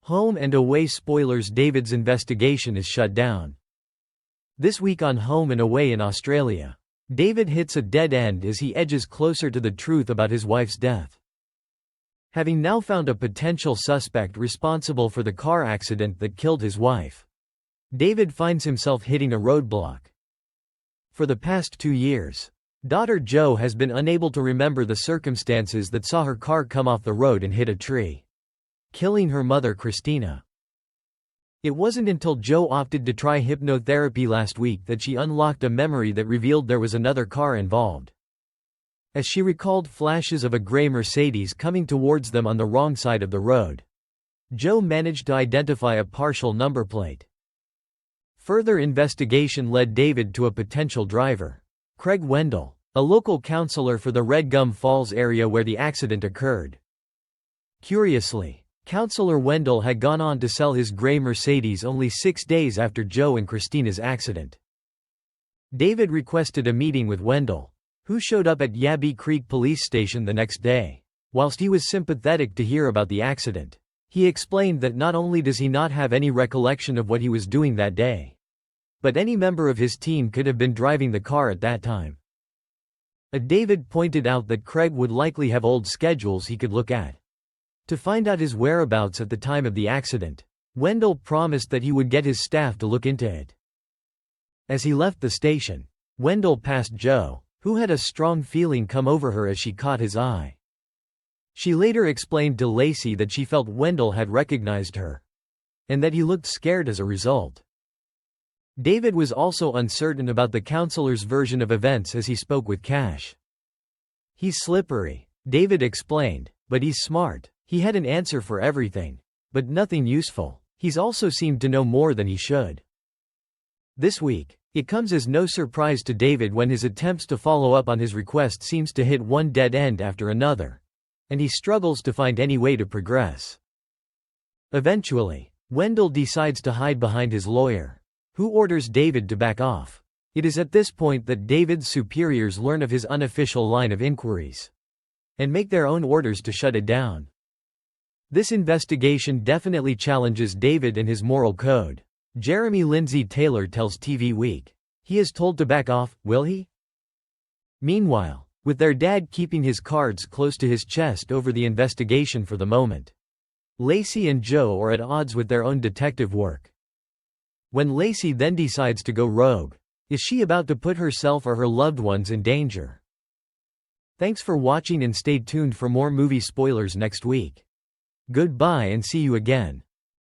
Home and away spoilers. David's investigation is shut down. This week on Home and Away in Australia, David hits a dead end as he edges closer to the truth about his wife's death. Having now found a potential suspect responsible for the car accident that killed his wife, David finds himself hitting a roadblock. For the past 2 years, daughter Jo has been unable to remember the circumstances that saw her car come off the road and hit a tree, killing her mother Christina. It wasn't until Jo opted to try hypnotherapy last week that she unlocked a memory that revealed there was another car involved. As she recalled flashes of a gray Mercedes coming towards them on the wrong side of the road, Jo managed to identify a partial number plate. Further investigation led David to a potential driver, Craig Wendell, a local councillor for the Red Gum Falls area where the accident occurred. Curiously, Councillor Wendell had gone on to sell his gray Mercedes only 6 days after Jo and Christina's accident. David requested a meeting with Wendell, who showed up at Yabby Creek Police Station the next day. Whilst he was sympathetic to hear about the accident, he explained that not only does he not have any recollection of what he was doing that day, but any member of his team could have been driving the car at that time. David pointed out that Craig would likely have old schedules he could look at to find out his whereabouts at the time of the accident. Wendell promised that he would get his staff to look into it. As he left the station, Wendell passed Jo, who had a strong feeling come over her as she caught his eye. She later explained to Lacey that she felt Wendell had recognized her, and that he looked scared as a result. David was also uncertain about the counselor's version of events as he spoke with Cash. "He's slippery," David explained, "but he's smart. He had an answer for everything, but nothing useful. He's also seemed to know more than he should." This week, it comes as no surprise to David when his attempts to follow up on his request seems to hit one dead end after another, and he struggles to find any way to progress. Eventually, Wendell decides to hide behind his lawyer, who orders David to back off. It is at this point that David's superiors learn of his unofficial line of inquiries and make their own orders to shut it down. This investigation definitely challenges David and his moral code. Jeremy Lindsay Taylor tells TV Week, "He is told to back off, will he?" Meanwhile, with their dad keeping his cards close to his chest over the investigation for the moment, Lacey and Jo are at odds with their own detective work. When Lacey then decides to go rogue, is she about to put herself or her loved ones in danger? Thanks for watching and stay tuned for more movie spoilers next week. Goodbye and see you again.